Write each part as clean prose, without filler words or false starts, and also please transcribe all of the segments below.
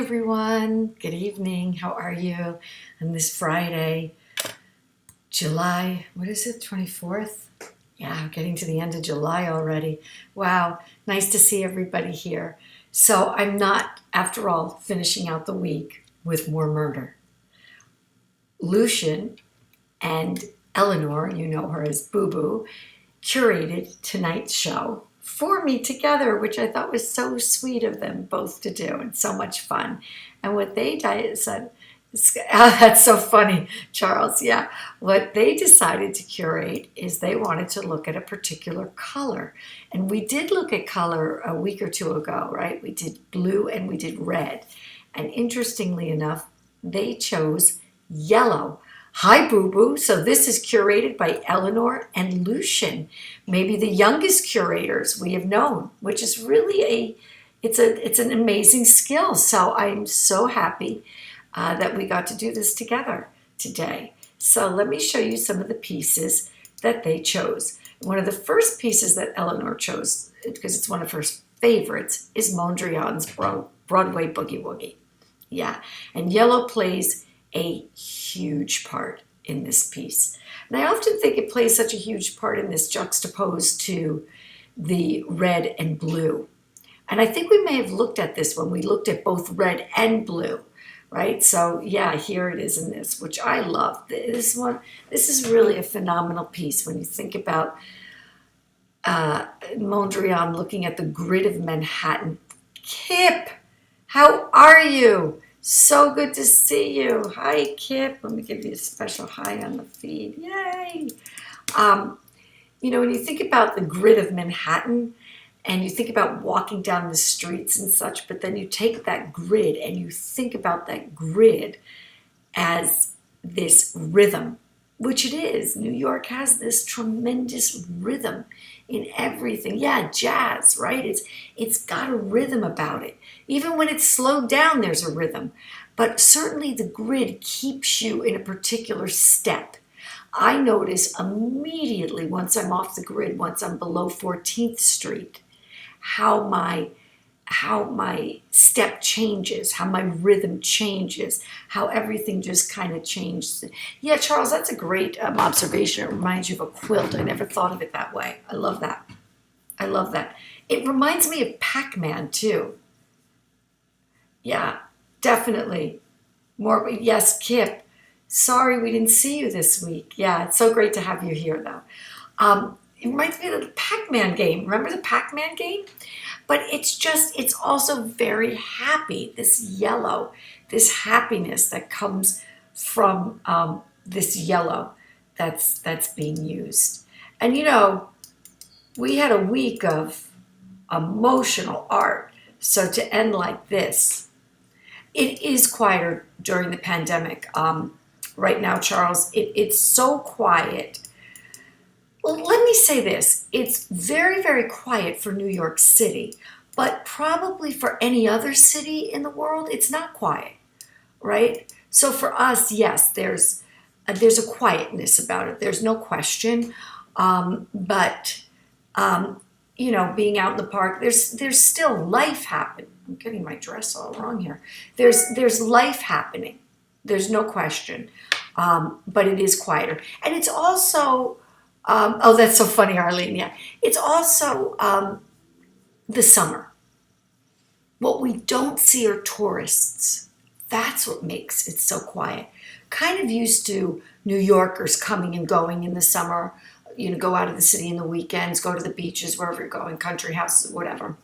everyone. Good evening. How are you on this Friday, July, what is it, 24th? Yeah, getting to the end of July already. Wow, nice to see everybody here. So I'm not, after all, finishing out the week with more murder. Lucian and Eleanor, you know her as Boo Boo, curated tonight's show for me together, which I thought was so sweet of them both to do and so much fun. And what they said, that's so funny, Charles. Yeah. What they decided to curate is they wanted to look at a particular color. And we did look at color a week or two ago, right? We did blue and we did red. And interestingly enough, they chose yellow. Hi, Boo Boo. So this is curated by Eleanor and Lucian, maybe the youngest curators we have known, which is really it's an amazing skill. So I'm so happy that we got to do this together today. So let me show you some of the pieces that they chose. One of the first pieces that Eleanor chose, because it's one of her favorites, is Mondrian's Broadway Boogie Woogie. Yeah, and yellow plays a huge part in this piece. And I often think it plays such a huge part in this juxtaposed to the red and blue. And I think we may have looked at this when we looked at both red and blue, right? So yeah, here it is in this, which I love. This is really a phenomenal piece when you think about Mondrian looking at the grid of Manhattan. Kip, how are you? So good to see you. Hi, Kip. Let me give you a special hi on the feed. Yay. When you think about the grid of Manhattan and you think about walking down the streets and such, but then you take that grid and you think about that grid as this rhythm, which it is. New York has this tremendous rhythm in everything. Yeah, jazz, right? It's got a rhythm about it. Even when it's slowed down, there's a rhythm. But certainly the grid keeps you in a particular step. I notice immediately once I'm off the grid, once I'm below 14th Street, how my step changes, how my rhythm changes, how everything just kind of changes. Yeah, Charles, that's a great observation. It reminds you of a quilt. I never thought of it that way. I love that. I love that. It reminds me of Pac-Man too. Yeah, definitely. More, yes, Kip. Sorry we didn't see you this week. Yeah, it's so great to have you here though. It reminds me of the Pac-Man game. Remember the Pac-Man game? But it's also very happy, this yellow, this happiness that comes from this yellow that's being used. And we had a week of emotional art. So to end like this, it is quieter during the pandemic. Right now, Charles, it's so quiet. Well, let me say this. It's very, very quiet for New York City, but probably for any other city in the world, it's not quiet, right? So for us, yes, there's a quietness about it. There's no question. But being out in the park, there's still life happening. I'm getting my dress all wrong here. There's life happening. There's no question. But it is quieter. And it's also, oh, that's so funny, Arlene. Yeah. It's also the summer. What we don't see are tourists. That's what makes it so quiet. Kind of used to New Yorkers coming and going in the summer, go out of the city in the weekends, go to the beaches, wherever you're going, country houses, whatever.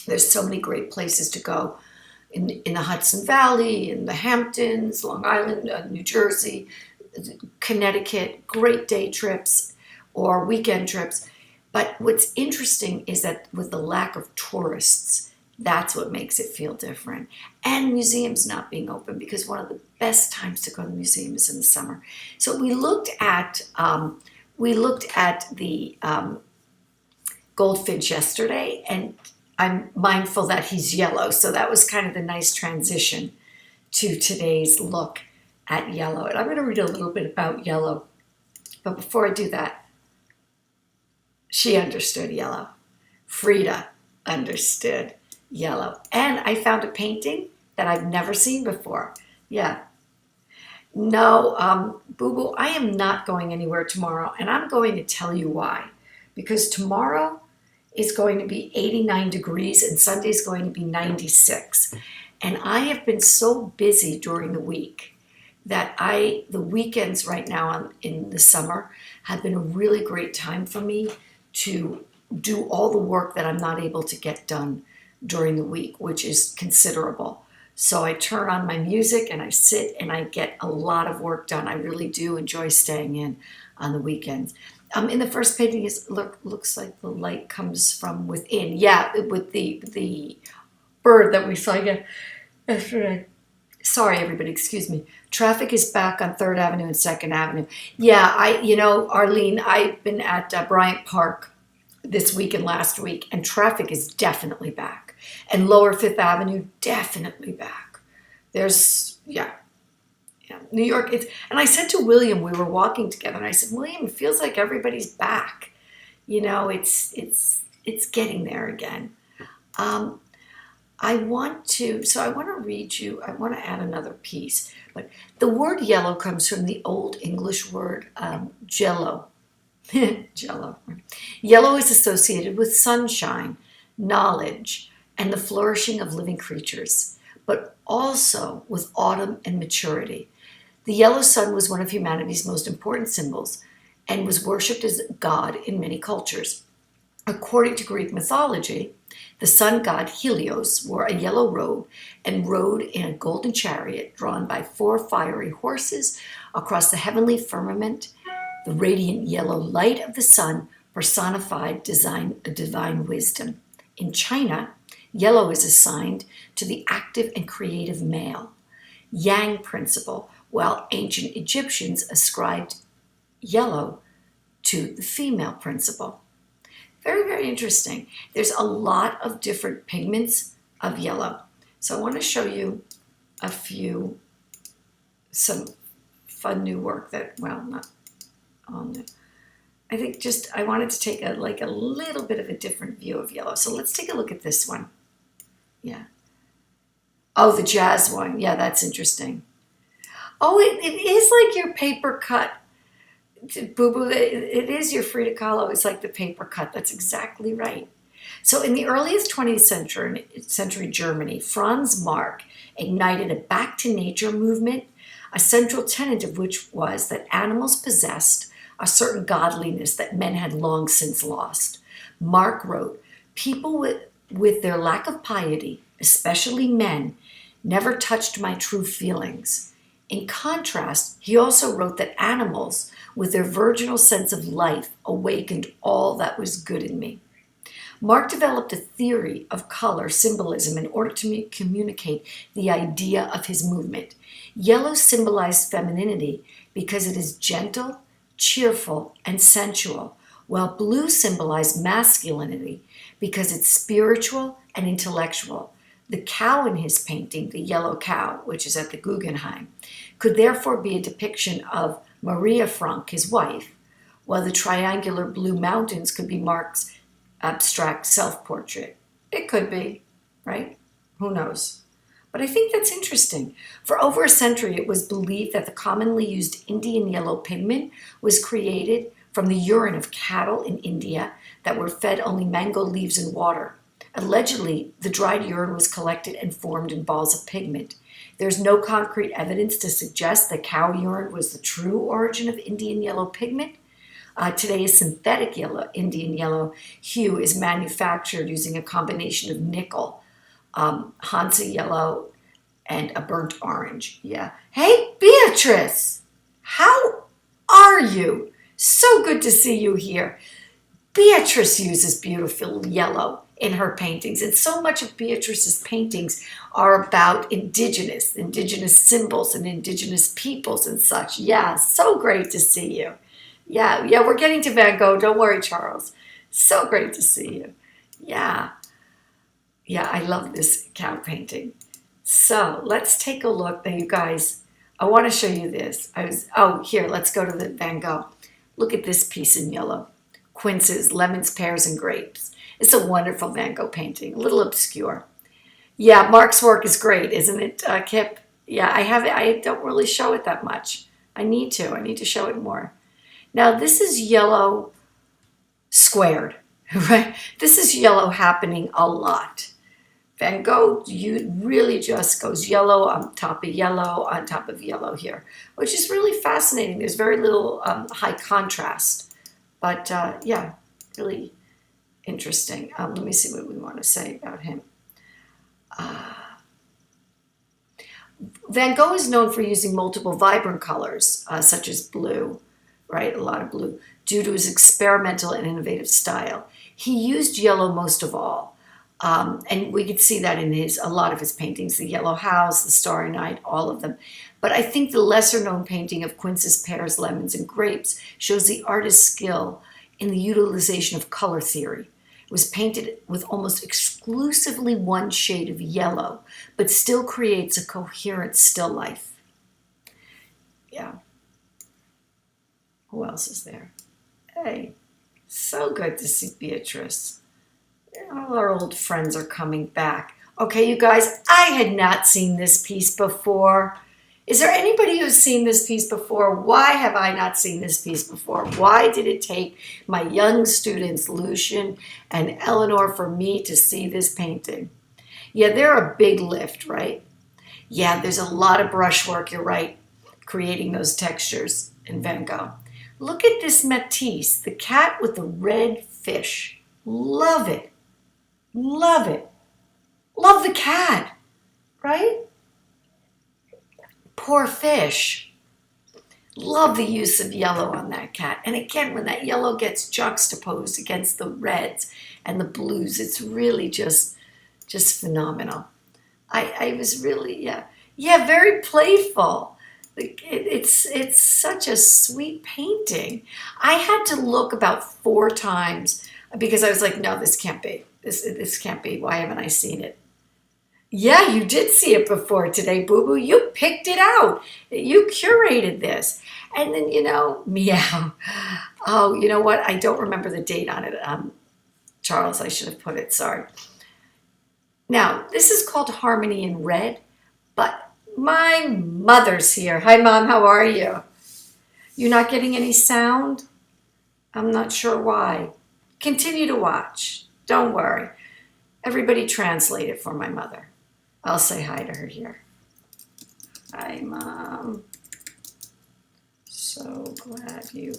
There's so many great places to go in the Hudson Valley, in the Hamptons, Long Island, New Jersey, Connecticut, great day trips or weekend trips. But what's interesting is that with the lack of tourists, that's what makes it feel different. And museums not being open, because one of the best times to go to the museum is in the summer. So we looked at the goldfinch yesterday, and I'm mindful that he's yellow. So that was kind of the nice transition to today's look at yellow. And I'm going to read a little bit about yellow. But before I do that, she understood yellow. Frida understood yellow. And I found a painting that I've never seen before. Yeah. No, Boo Boo, I am not going anywhere tomorrow, and I'm going to tell you why. Because tomorrow is going to be 89 degrees and Sunday is going to be 96. And I have been so busy during the week that the weekends right now in the summer have been a really great time for me to do all the work that I'm not able to get done during the week, which is considerable. So I turn on my music and I sit and I get a lot of work done. I really do enjoy staying in on the weekends. In the first painting, looks like the light comes from within. Yeah, with the bird that we saw again yesterday. Sorry, everybody, excuse me. Traffic is back on 3rd Avenue and 2nd Avenue. Yeah, Arlene, I've been at Bryant Park this week and last week, and traffic is definitely back. And Lower 5th Avenue, definitely back. Yeah, New York. And I said to William, we were walking together, and I said, William, it feels like everybody's back. It's getting there again. I want to read you, I want to add another piece. But the word yellow comes from the Old English word jello. Jello. Yellow is associated with sunshine, knowledge, and the flourishing of living creatures, but also with autumn and maturity. The yellow sun was one of humanity's most important symbols and was worshipped as god in many cultures. According to Greek mythology, the sun god Helios wore a yellow robe and rode in a golden chariot drawn by 4 fiery horses across the heavenly firmament. The radiant yellow light of the sun personified divine wisdom. In China, yellow is assigned to the active and creative male, yang principle, while ancient Egyptians ascribed yellow to the female principle. Very, very interesting. There's a lot of different pigments of yellow. So I want to show you some fun new work not on the, I think I wanted to take a little bit of a different view of yellow. So let's take a look at this one. Yeah. Oh, the jazz one. Yeah, that's interesting. Oh, it is like your paper cut. Boo Boo, it is your Frida Kahlo. It's like the paper cut. That's exactly right. So in the earliest 20th century Germany, Franz Marc ignited a back to nature movement, a central tenet of which was that animals possessed a certain godliness that men had long since lost. Marc wrote, people with their lack of piety, especially men, never touched my true feelings. In contrast, he also wrote that animals, with their virginal sense of life, awakened all that was good in me. Marc developed a theory of color symbolism in order to communicate the idea of his movement. Yellow symbolized femininity because it is gentle, cheerful, and sensual, while blue symbolized masculinity because it's spiritual and intellectual. The cow in his painting, the yellow cow, which is at the Guggenheim, could therefore be a depiction of Maria Frank, his wife, while the triangular blue mountains could be Marc's abstract self-portrait. It could be, right? Who knows? But I think that's interesting. For over a century, it was believed that the commonly used Indian yellow pigment was created from the urine of cattle in India that were fed only mango leaves and water. Allegedly, the dried urine was collected and formed in balls of pigment. There's no concrete evidence to suggest that cow urine was the true origin of Indian yellow pigment. Today, a synthetic Indian yellow hue is manufactured using a combination of nickel, Hansa yellow, and a burnt orange. Yeah. Hey, Beatrice! How are you? So good to see you here. Beatrice uses beautiful yellow in her paintings, and so much of Beatrice's paintings are about indigenous symbols and indigenous peoples and such. Yeah, so great to see you. Yeah, we're getting to Van Gogh. Don't worry, Charles. So great to see you. Yeah, I love this cow painting. So let's take a look. Now, you guys, I want to show you this. Here, let's go to the Van Gogh. Look at this piece in yellow. Quinces, lemons, pears, and grapes. It's a wonderful Van Gogh painting, a little obscure. Yeah, Mark's work is great, isn't it, Kip? Yeah, I have it. I don't really show it that much. I need to. I need to show it more. Now this is yellow squared, right? This is yellow happening a lot. Van Gogh, you really just goes yellow on top of yellow here, which is really fascinating. There's very little high contrast, but yeah, really interesting. Let me see what we want to say about him. Van Gogh is known for using multiple vibrant colors, such as blue, right? A lot of blue, due to his experimental and innovative style. He used yellow most of all. And we could see that in a lot of his paintings, the Yellow House, the Starry Night, all of them. But I think the lesser known painting of Quince's Pears, Lemons, and Grapes shows the artist's skill in the utilization of color theory. It was painted with almost exclusively one shade of yellow, but still creates a coherent still life. Yeah. Who else is there? Hey, so good to see Beatrice. All our old friends are coming back. Okay, you guys, I had not seen this piece before. Is there anybody who's seen this piece before? Why have I not seen this piece before? Why did it take my young students, Lucian and Eleanor, for me to see this painting? Yeah, they're a big lift, right? Yeah, there's a lot of brushwork, you're right, creating those textures in Van Gogh. Look at this Matisse, the cat with the red fish. Love it. Love it. Love the cat, right? Poor fish. Love the use of yellow on that cat. And again, when that yellow gets juxtaposed against the reds and the blues, it's really just phenomenal. I was really, yeah, very playful. It's such a sweet painting. I had to look about 4 times because I was like, no, this can't be. This can't be. Why haven't I seen it? Yeah, you did see it before today, Boo Boo. You picked it out. You curated this. And then, meow. Oh, you know what? I don't remember the date on it. Charles, I should have put it. Sorry. Now, this is called Harmony in Red, but my mother's here. Hi, Mom. How are you? You're not getting any sound? I'm not sure why. Continue to watch. Don't worry. Everybody translate it for my mother. I'll say hi to her here. Hi, Mom. So glad you...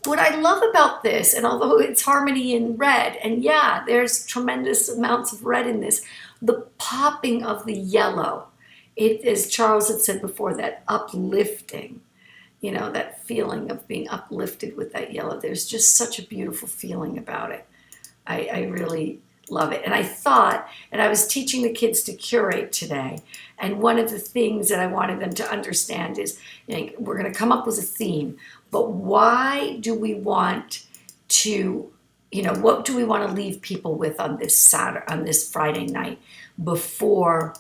what I love about this, and although it's harmony in red, and yeah, there's tremendous amounts of red in this, the popping of the yellow, it, as Charles had said before, that uplifting, that feeling of being uplifted with that yellow. There's just such a beautiful feeling about it. I really love it. And I thought, and I was teaching the kids to curate today, and one of the things that I wanted them to understand is, we're going to come up with a theme, but why do we want to, what do we want to leave people with on this Friday night before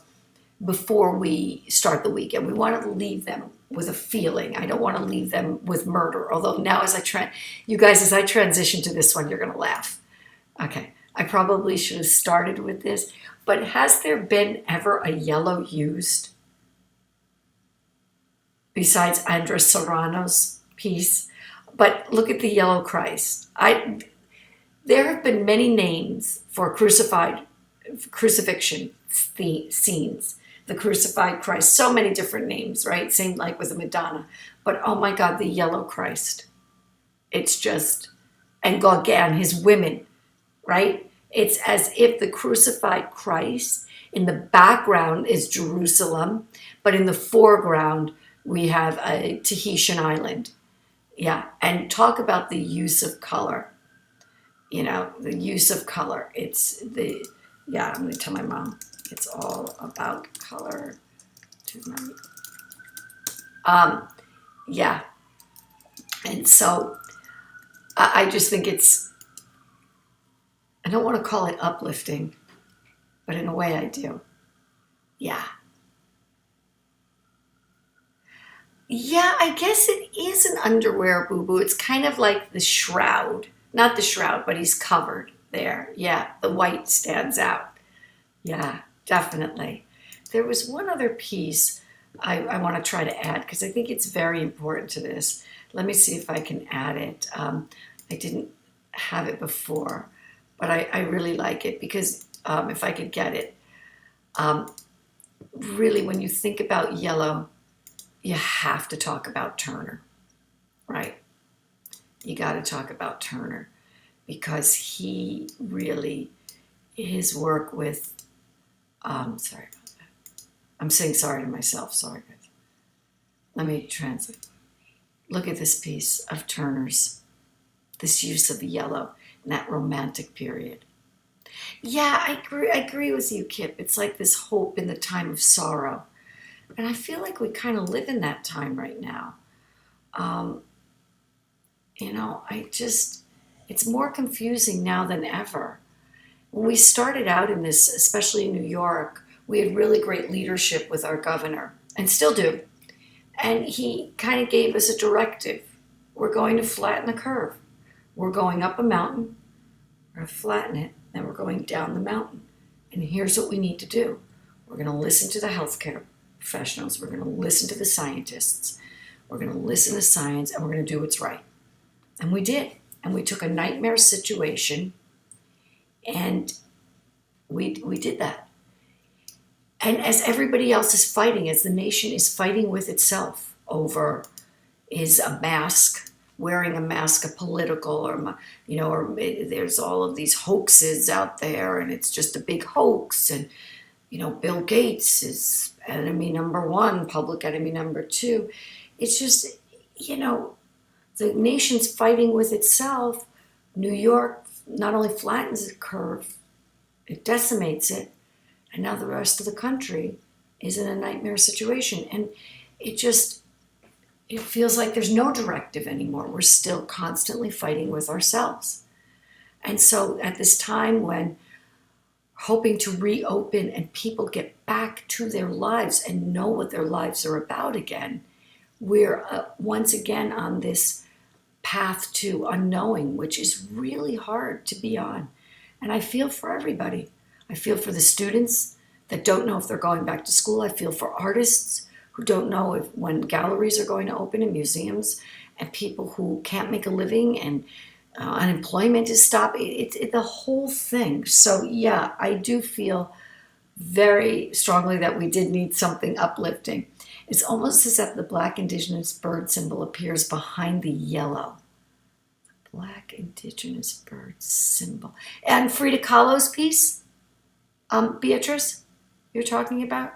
we start the weekend? We want to leave them with a feeling. I don't want to leave them with murder. Although now as I transition to this one, you're going to laugh. Okay. I probably should have started with this, but has there been ever a yellow used besides Andres Serrano's piece? But look at the yellow Christ. There have been many names for crucifixion scenes. The crucified Christ, so many different names, right? Same like with the Madonna. But oh my God, the yellow Christ. It's just, and Gauguin, his women, right? It's as if the crucified Christ, in the background is Jerusalem, but in the foreground we have a Tahitian island. Yeah, and talk about the use of color. The use of color. I'm going to tell my mom it's all about color tonight. Yeah, and so I just think I don't want to call it uplifting, but in a way I do. Yeah. Yeah, I guess it is an underwear, Boo Boo. It's kind of like the shroud. Not the shroud, but he's covered there. Yeah, the white stands out. Yeah, definitely. There was one other piece I want to try to add because I think it's very important to this. Let me see if I can add it. I didn't have it before, but I really like it because if I could get it, really when you think about yellow, you have to talk about Turner, right? You got to talk about Turner because he really, his work with, sorry about that. I'm saying sorry to myself, sorry guys. Let me translate. Look at this piece of Turner's, this use of yellow in that romantic period. Yeah, I agree with you, Kip. It's like this hope in the time of sorrow. And I feel like we kind of live in that time right now. Um, it's more confusing now than ever. When we started out in this, especially in New York, we had really great leadership with our governor, and still do. And he kind of gave us a directive. We're going to flatten the curve. We're going up a mountain, we're going to flatten it, then we're going down the mountain. And here's what we need to do. We're going to listen to the healthcare professionals. We're going to listen to the scientists. We're going to listen to science, and we're going to do what's right. And we did. And we took a nightmare situation, and we did that. And as everybody else is fighting, as the nation is fighting with itself over, is a mask, wearing a mask, a political, or there's all of these hoaxes out there, and it's just a big hoax. And Bill Gates is enemy number one, public enemy number two. It's just, the nation's fighting with itself. New York not only flattens the curve, it decimates it, and now the rest of the country is in a nightmare situation. And it feels like there's no directive anymore. We're still constantly fighting with ourselves. And so at this time when hoping to reopen and people get back to their lives and know what their lives are about again, we're once again on this path to unknowing, which is really hard to be on. And I feel for everybody. I feel for the students that don't know if they're going back to school. I feel for artists who don't know when galleries are going to open and museums, and people who can't make a living, and unemployment is stopping. It's the whole thing. So yeah, I do feel very strongly that we did need something uplifting. It's almost as if the Black Indigenous bird symbol appears behind the yellow. The Black Indigenous bird symbol. And Frida Kahlo's piece, Beatrice, you're talking about?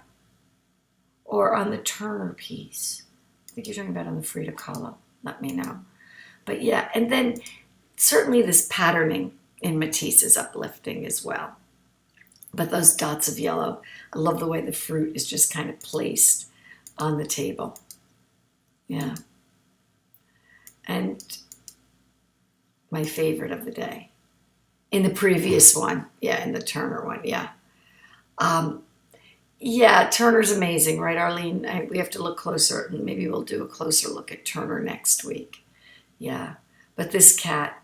Or on the Turner piece? I think you're talking about on the Frida Kahlo. Let me know. But yeah, and then certainly this patterning in Matisse is uplifting as well. But those dots of yellow, I love the way the fruit is just kind of placed on the table. Yeah. And my favorite of the day. In the previous one, in the Turner one, Turner's amazing, right, Arlene? We have to look closer, and maybe we'll do a closer look at Turner next week. Yeah. But this cat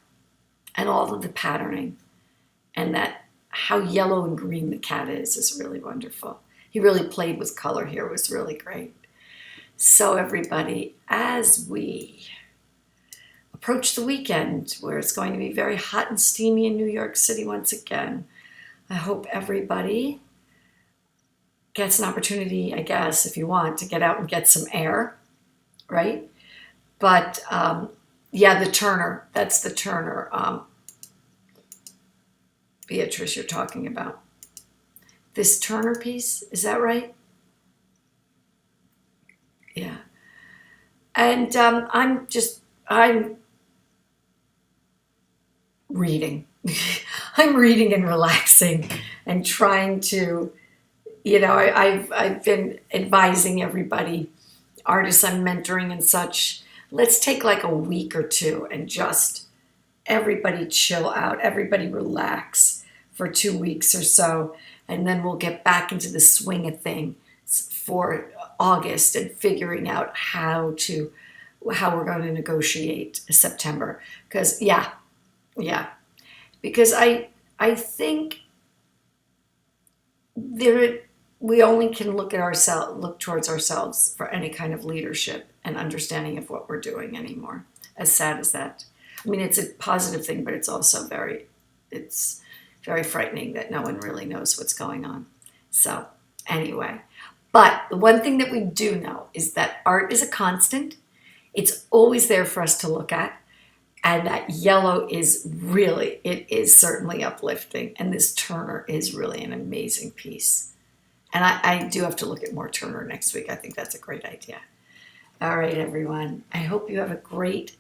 and all of the patterning and that how yellow and green the cat is really wonderful. He really played with color here. It was really great. So everybody, as we approach the weekend, where it's going to be very hot and steamy in New York City once again, I hope everybody gets an opportunity, I guess, if you want, to get out and get some air, right? But the Turner, that's the Turner Beatrice you're talking about. This Turner piece, is that right? Yeah. And I'm reading. I'm reading and relaxing and trying to, I've been advising everybody, artists I'm mentoring and such, let's take like a week or two and just everybody chill out, everybody relax for 2 weeks or so, and then we'll get back into the swing of things for August and figuring out how we're going to negotiate September. Because because I think there, we only can look at ourselves, look towards ourselves for any kind of leadership and understanding of what we're doing anymore. As sad as that. I mean, it's a positive thing, but it's also it's very frightening that no one really knows what's going on. So anyway, but the one thing that we do know is that art is a constant. It's always there for us to look at. And that yellow is really, it is certainly uplifting. And this Turner is really an amazing piece. And I do have to look at more Turner next week. I think that's a great idea. All right, everyone. I hope you have a great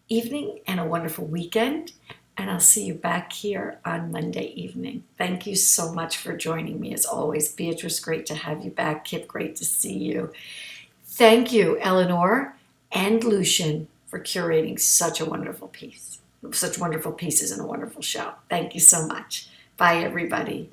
evening and a wonderful weekend. And I'll see you back here on Monday evening. Thank you so much for joining me as always. Beatrice, great to have you back. Kip, great to see you. Thank you, Eleanor and Lucian, for curating such a wonderful piece, such wonderful pieces and a wonderful show. Thank you so much. Bye, everybody.